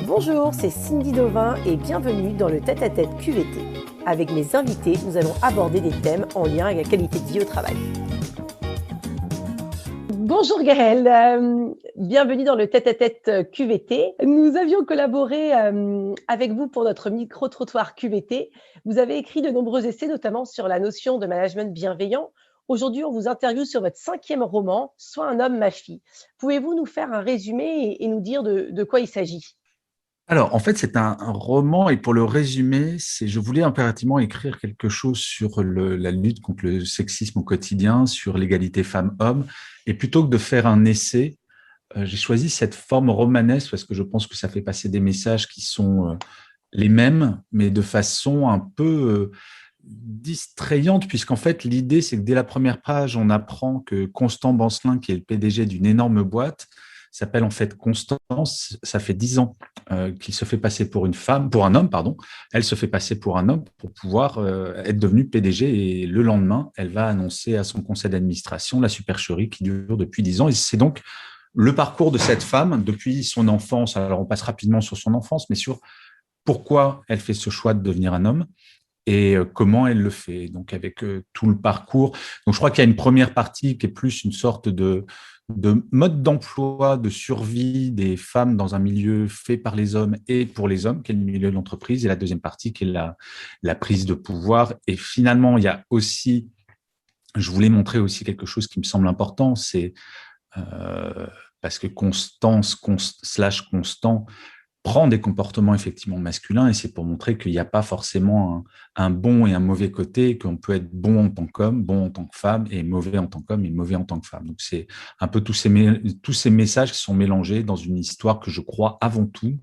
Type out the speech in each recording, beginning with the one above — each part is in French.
Bonjour, c'est Cindy Dovin et bienvenue dans le tête-à-tête QVT. Avec mes invités, nous allons aborder des thèmes en lien avec la qualité de vie au travail. Bonjour Gaëlle, bienvenue dans le tête-à-tête QVT. Nous avions collaboré avec vous pour notre micro-trottoir QVT. Vous avez écrit de nombreux essais, notamment sur la notion de management bienveillant. Aujourd'hui, on vous interviewe sur votre 5e roman, Sois un homme, ma fille. Pouvez-vous nous faire un résumé et nous dire de quoi il s'agit ? Alors, en fait, c'est un roman et pour le résumer, je voulais impérativement écrire quelque chose sur la lutte contre le sexisme au quotidien, sur l'égalité femmes-hommes. Et plutôt que de faire un essai, j'ai choisi cette forme romanesque parce que je pense que ça fait passer des messages qui sont les mêmes, mais de façon un peu distrayante, puisqu'en fait, l'idée, c'est que dès la première page, on apprend que Constant Bancelin, qui est le PDG d'une énorme boîte, s'appelle en fait Constance. Ça fait 10 ans qu'il se fait passer pour une femme, pour un homme, pardon. Elle se fait passer pour un homme pour pouvoir être devenue PDG. Et le lendemain, elle va annoncer à son conseil d'administration la supercherie qui dure depuis 10 ans. Et c'est donc le parcours de cette femme depuis son enfance. Alors, on passe rapidement sur son enfance, mais sur pourquoi elle fait ce choix de devenir un homme et comment elle le fait, donc avec tout le parcours. Donc, je crois qu'il y a une première partie qui est plus une sorte de mode d'emploi, de survie des femmes dans un milieu fait par les hommes et pour les hommes, qui est le milieu de l'entreprise, et la deuxième partie qui est la prise de pouvoir. Et finalement, il y a aussi, je voulais montrer aussi quelque chose qui me semble important, c'est parce que Constance slash Constant prend des comportements effectivement masculins et c'est pour montrer qu'il n'y a pas forcément un bon et un mauvais côté, qu'on peut être bon en tant qu'homme, bon en tant que femme et mauvais en tant qu'homme et mauvais en tant que femme. Donc c'est un peu tous ces messages qui sont mélangés dans une histoire que je crois avant tout.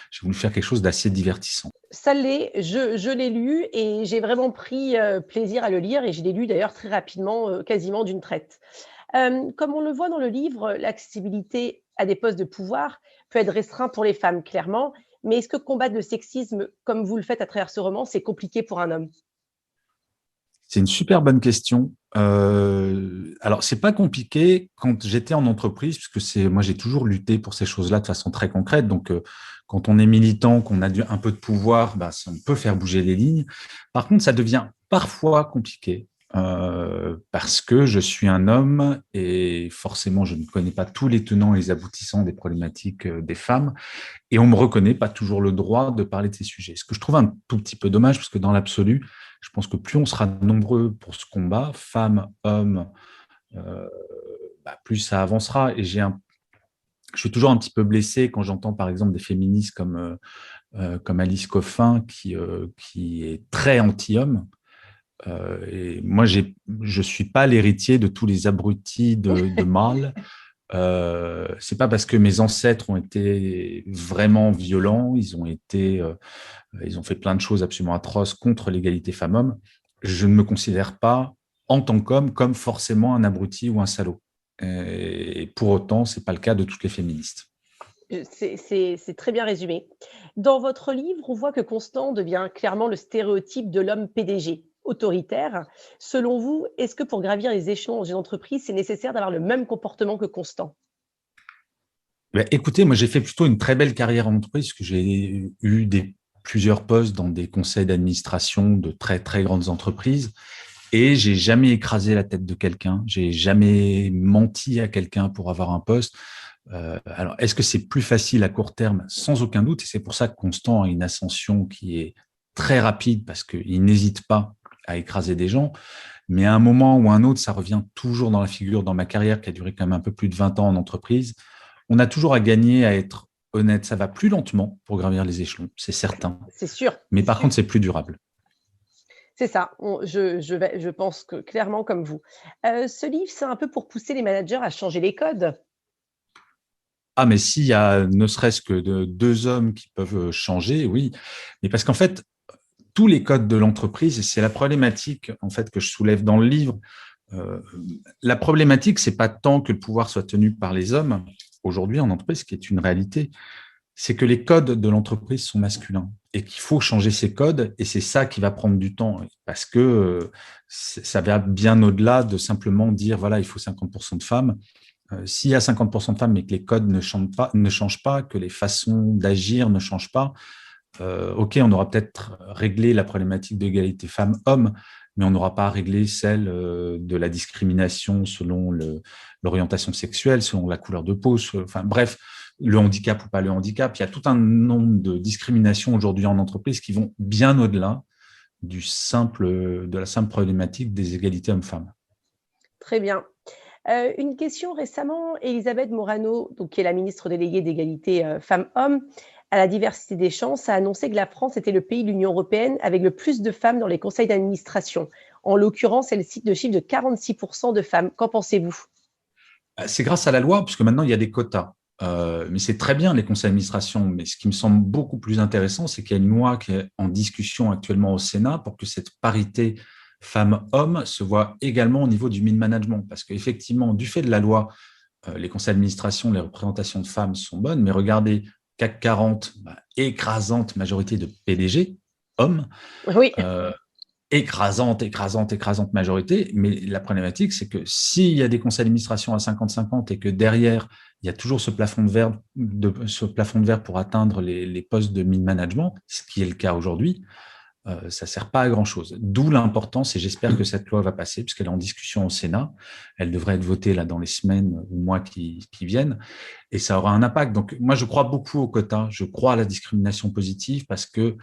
J'ai voulu faire quelque chose d'assez divertissant. Ça l'est, je l'ai lu et j'ai vraiment pris plaisir à le lire et je l'ai lu d'ailleurs très rapidement, quasiment d'une traite. Comme on le voit dans le livre, l'accessibilité à des postes de pouvoir peut être restreint pour les femmes, clairement. Mais est-ce que combattre le sexisme, comme vous le faites à travers ce roman, c'est compliqué pour un homme ? C'est une super bonne question. Alors, c'est pas compliqué quand j'étais en entreprise, puisque moi j'ai toujours lutté pour ces choses-là de façon très concrète. Donc, quand on est militant, qu'on a un peu de pouvoir, bah, on peut faire bouger les lignes. Par contre, ça devient parfois compliqué parce que je suis un homme et forcément, je ne connais pas tous les tenants et les aboutissants des problématiques des femmes. Et on me reconnaît pas toujours le droit de parler de ces sujets. Ce que je trouve un tout petit peu dommage, parce que dans l'absolu, je pense que plus on sera nombreux pour ce combat, femmes, hommes, euh, plus ça avancera. Et je suis toujours un petit peu blessé quand j'entends par exemple des féministes comme Alice Coffin qui est très anti-homme. Et moi, je suis pas l'héritier de tous les abrutis de mâles. C'est pas parce que mes ancêtres ont été vraiment violents, ils ont fait plein de choses absolument atroces contre l'égalité femmes-hommes. Je ne me considère pas en tant qu'homme comme forcément un abruti ou un salaud. Et pour autant, c'est pas le cas de toutes les féministes. C'est très bien résumé. Dans votre livre, on voit que Constant devient clairement le stéréotype de l'homme PDG, autoritaire. Selon vous, est-ce que pour gravir les échelons dans une entreprise, c'est nécessaire d'avoir le même comportement que Constant ? Ben, écoutez, moi j'ai fait plutôt une très belle carrière en entreprise, parce que j'ai eu plusieurs postes dans des conseils d'administration de très très grandes entreprises. Et j'ai jamais écrasé la tête de quelqu'un, j'ai jamais menti à quelqu'un pour avoir un poste. Alors, est-ce que c'est plus facile à court terme? Sans aucun doute, et c'est pour ça que Constant a une ascension qui est très rapide, parce qu'il n'hésite pas à écraser des gens. Mais à un moment ou à un autre, ça revient toujours dans la figure, dans ma carrière qui a duré quand même un peu plus de 20 ans en entreprise. On a toujours à gagner à être honnête. Ça va plus lentement pour gravir les échelons, c'est certain. C'est sûr, Mais par contre, c'est plus durable. c'est ça. Je pense que clairement comme vous. Ce livre, c'est un peu pour pousser les managers à changer les codes. Ah, mais s'il y a ne serait-ce que deux hommes qui peuvent changer, oui. Mais parce qu'en fait, tous les codes de l'entreprise, et c'est la problématique en fait que je soulève dans le livre. Euh, la problématique, c'est pas tant que le pouvoir soit tenu par les hommes aujourd'hui en entreprise, ce qui est une réalité, c'est que les codes de l'entreprise sont masculins et qu'il faut changer ces codes, et c'est ça qui va prendre du temps parce que ça va bien au-delà de simplement dire voilà, il faut 50% de femmes. S'il y a 50% de femmes, mais que les codes ne changent pas, que les façons d'agir ne changent pas, OK, on aura peut-être réglé la problématique d'égalité femmes-hommes, mais on n'aura pas réglé celle de la discrimination selon l'orientation sexuelle, selon la couleur de peau, enfin bref, le handicap ou pas le handicap. Il y a tout un nombre de discriminations aujourd'hui en entreprise qui vont bien au-delà de la simple problématique des égalités hommes-femmes. Très bien. Une question récemment, Elisabeth Morano, donc, qui est la ministre déléguée d'égalité femmes-hommes, à la diversité des chances, a annoncé que la France était le pays de l'Union européenne avec le plus de femmes dans les conseils d'administration. En l'occurrence, elle cite le chiffre de 46% de femmes. Qu'en pensez-vous? C'est grâce à la loi, puisque maintenant il y a des quotas. Mais c'est très bien les conseils d'administration. Mais ce qui me semble beaucoup plus intéressant, c'est qu'il y a une loi qui est en discussion actuellement au Sénat pour que cette parité femmes-hommes se voit également au niveau du mid-management. Parce qu'effectivement, du fait de la loi, les conseils d'administration, les représentations de femmes sont bonnes, mais regardez, CAC 40, écrasante majorité de PDG, hommes, Oui. écrasante majorité. Mais la problématique, c'est que s'il y a des conseils d'administration à 50-50 et que derrière, il y a toujours ce plafond de verre pour atteindre les postes de mid-management, ce qui est le cas aujourd'hui, ça ne sert pas à grand-chose. D'où l'importance, et j'espère que cette loi va passer, puisqu'elle est en discussion au Sénat. Elle devrait être votée là dans les semaines ou mois qui viennent, et ça aura un impact. Donc, moi, je crois beaucoup aux quotas, je crois à la discrimination positive, parce que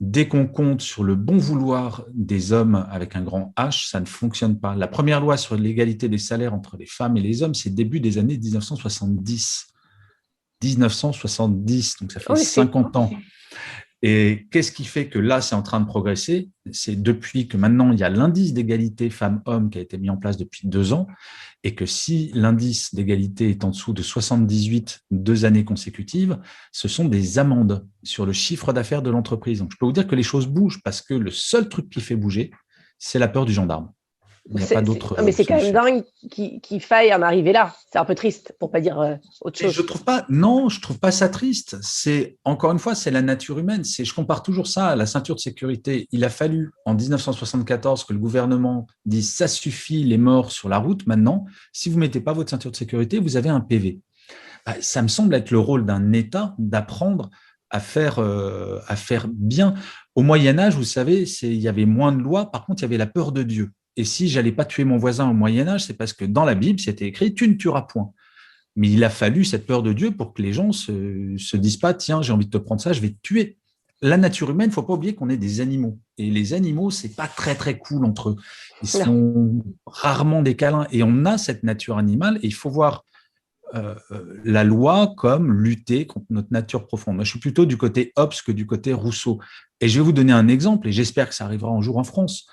dès qu'on compte sur le bon vouloir des hommes avec un grand H, ça ne fonctionne pas. La première loi sur l'égalité des salaires entre les femmes et les hommes, c'est début des années 1970. 1970, donc ça fait 50 ans. Et qu'est-ce qui fait que là, c'est en train de progresser? C'est depuis que maintenant, il y a l'indice d'égalité femmes-hommes qui a été mis en place depuis 2 ans, et que si l'indice d'égalité est en dessous de 78 2 années consécutives, ce sont des amendes sur le chiffre d'affaires de l'entreprise. Donc, je peux vous dire que les choses bougent parce que le seul truc qui fait bouger, c'est la peur du gendarme. Il n'y a pas d'autre. Mais c'est quand même dingue qu'il faille en arriver là. C'est un peu triste, pour pas dire autre chose. Je trouve pas ça triste. C'est encore une fois, c'est la nature humaine. Je compare toujours ça à la ceinture de sécurité. Il a fallu en 1974 que le gouvernement dise ça suffit les morts sur la route. Maintenant, si vous mettez pas votre ceinture de sécurité, vous avez un PV. Ça me semble être le rôle d'un État d'apprendre à faire bien. Au Moyen Âge, vous savez, il y avait moins de lois. Par contre, il y avait la peur de Dieu. Et si j'allais pas tuer mon voisin au Moyen Âge, c'est parce que dans la Bible, c'était écrit tu ne tueras point. Mais il a fallu cette peur de Dieu pour que les gens se disent pas tiens, j'ai envie de te prendre ça, je vais te tuer. La nature humaine, il ne faut pas oublier qu'on est des animaux. Et les animaux, c'est pas très très cool entre eux. Ils sont rarement des câlins. Et on a cette nature animale et il faut voir la loi comme lutter contre notre nature profonde. Moi, je suis plutôt du côté Hobbes que du côté Rousseau. Et je vais vous donner un exemple, et j'espère que ça arrivera un jour en France.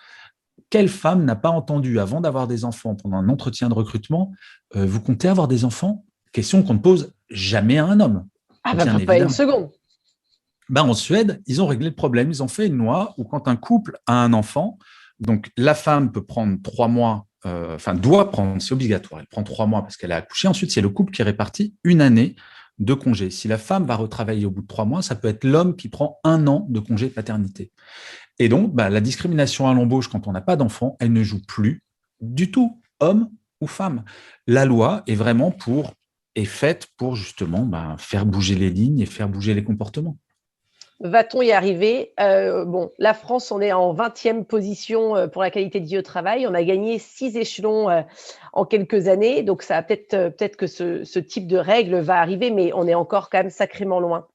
Quelle femme n'a pas entendu, avant d'avoir des enfants, pendant un entretien de recrutement, vous comptez avoir des enfants? Question qu'on ne pose jamais à un homme. Pas une seconde. En Suède, ils ont réglé le problème. Ils ont fait une loi où quand un couple a un enfant, donc la femme peut prendre 3 mois, doit prendre, c'est obligatoire, elle prend 3 mois parce qu'elle a accouché. Ensuite, c'est le couple qui répartit 1 année de congé. Si la femme va retravailler au bout de 3 mois, ça peut être l'homme qui prend 1 an de congé paternité. Et donc, la discrimination à l'embauche quand on n'a pas d'enfant, elle ne joue plus du tout, homme ou femme. La loi est faite pour justement faire bouger les lignes et faire bouger les comportements. Va-t-on y arriver? La France, on est en 20e position pour la qualité de vie au travail. On a gagné 6 échelons en quelques années. Donc, ça peut-être que ce type de règle va arriver, mais on est encore quand même sacrément loin.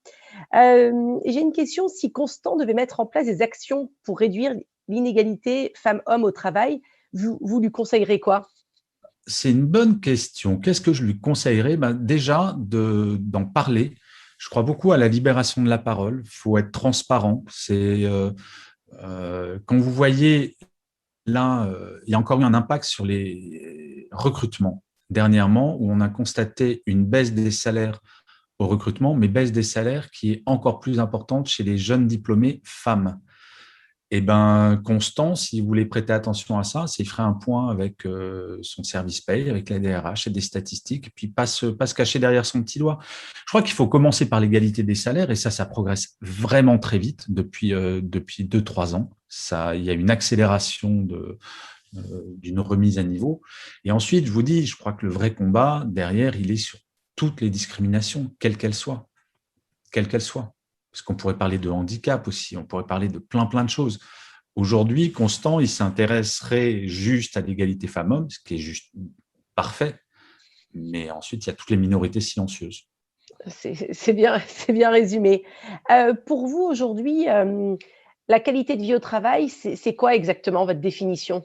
J'ai une question. Si Constant devait mettre en place des actions pour réduire l'inégalité femmes-hommes au travail, vous lui conseillerez quoi? C'est une bonne question. Qu'est-ce que je lui conseillerais? Déjà, d'en parler. Je crois beaucoup à la libération de la parole. Il faut être transparent. Quand vous voyez, là, il y a encore eu un impact sur les recrutements dernièrement, où on a constaté une baisse des salaires au recrutement, mais baisse des salaires qui est encore plus importante chez les jeunes diplômés femmes. Constant, si vous voulez prêter attention à ça, c'est qu'il ferait un point avec son service paye, avec la DRH et des statistiques, et puis pas se cacher derrière son petit doigt. Je crois qu'il faut commencer par l'égalité des salaires, et ça progresse vraiment très vite depuis 2-3 ans. Il y a une accélération d'une remise à niveau. Et ensuite, je vous dis, je crois que le vrai combat, derrière, il est sur toutes les discriminations, quelles qu'elles soient. Quelles qu'elles soient. Parce qu'on pourrait parler de handicap aussi, on pourrait parler de plein de choses. Aujourd'hui, Constant, il s'intéresserait juste à l'égalité femmes-hommes, ce qui est juste parfait. Mais ensuite, il y a toutes les minorités silencieuses. C'est bien résumé. Pour vous, aujourd'hui, la qualité de vie au travail, c'est quoi exactement votre définition?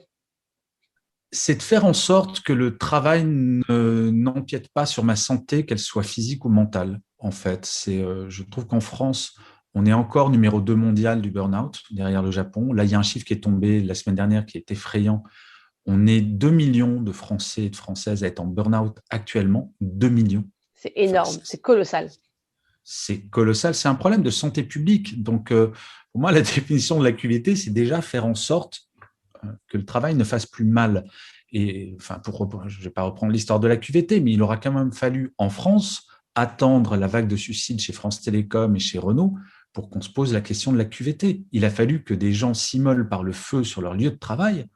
C'est de faire en sorte que le travail n'empiète pas sur ma santé, qu'elle soit physique ou mentale, en fait. Je trouve qu'en France, on est encore numéro 2 mondial du burn-out, derrière le Japon. Là, il y a un chiffre qui est tombé la semaine dernière qui est effrayant. On est 2 millions de Français et de Françaises à être en burn-out actuellement. 2 millions. C'est énorme, c'est colossal. C'est colossal, c'est un problème de santé publique. Donc, pour moi, la définition de la QVT, c'est déjà faire en sorte que le travail ne fasse plus mal. Et enfin, je ne vais pas reprendre l'histoire de la QVT, mais il aura quand même fallu, en France, attendre la vague de suicides chez France Télécom et chez Renault pour qu'on se pose la question de la QVT. Il a fallu que des gens s'immolent par le feu sur leur lieu de travail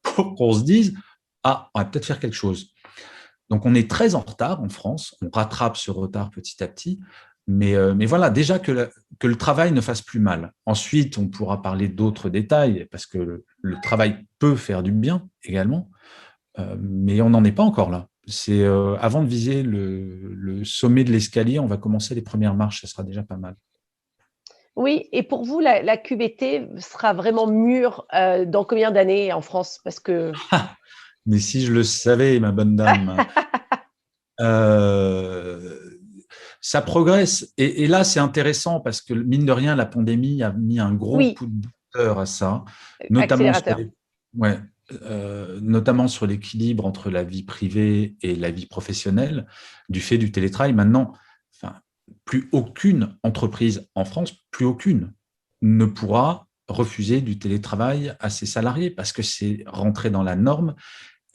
pour qu'on se dise « Ah, on va peut-être faire quelque chose ». Donc, on est très en retard en France. On rattrape ce retard petit à petit. Mais voilà, déjà que le travail ne fasse plus mal. Ensuite, on pourra parler d'autres détails, parce que le travail peut faire du bien également, mais on n'en est pas encore là. C'est avant de viser le sommet de l'escalier, on va commencer les premières marches, ça sera déjà pas mal. Oui, et pour vous, la QVT sera vraiment mûre dans combien d'années en France? Parce que... Mais si je le savais, ma bonne dame. Ça progresse. Et là, c'est intéressant parce que, mine de rien, la pandémie a mis un gros coup de booster à ça, notamment sur l'équilibre entre la vie privée et la vie professionnelle, du fait du télétravail. Maintenant, plus aucune entreprise en France, plus aucune, ne pourra refuser du télétravail à ses salariés parce que c'est rentré dans la norme.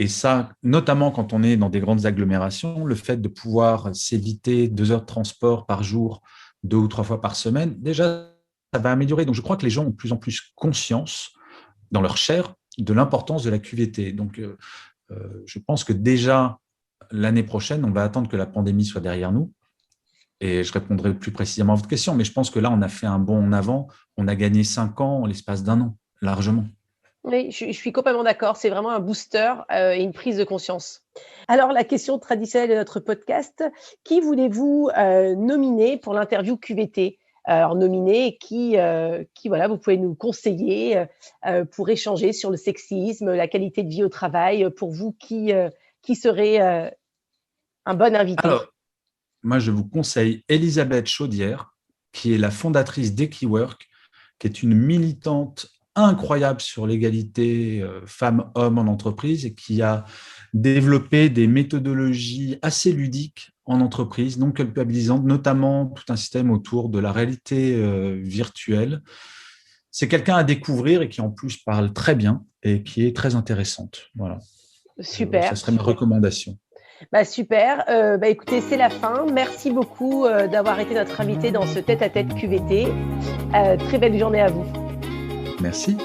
Et ça, notamment quand on est dans des grandes agglomérations, le fait de pouvoir s'éviter 2 heures de transport par jour, 2 ou 3 fois par semaine, déjà, ça va améliorer. Donc, je crois que les gens ont de plus en plus conscience, dans leur chair, de l'importance de la QVT. Donc, je pense que déjà, l'année prochaine, on va attendre que la pandémie soit derrière nous. Et je répondrai plus précisément à votre question, mais je pense que là, on a fait un bond en avant. On a gagné 5 ans en l'espace d'1 an, largement. Oui, je suis complètement d'accord. C'est vraiment un booster et une prise de conscience. Alors, la question traditionnelle de notre podcast, qui voulez-vous nominer pour l'interview QVT? Alors, nominer qui voilà, vous pouvez nous conseiller pour échanger sur le sexisme, la qualité de vie au travail. Pour vous, qui serait un bon invité? Alors, moi, je vous conseille Elisabeth Chaudière, qui est la fondatrice d'Equiwork, qui est une militante incroyable sur l'égalité femmes-hommes en entreprise et qui a développé des méthodologies assez ludiques en entreprise, non culpabilisantes, notamment tout un système autour de la réalité virtuelle. C'est quelqu'un à découvrir et qui en plus parle très bien et qui est très intéressante. Voilà. Super. Ça serait ma recommandation. Super. Écoutez, c'est la fin. Merci beaucoup d'avoir été notre invité dans ce tête-à-tête QVT. Très belle journée à vous. Merci.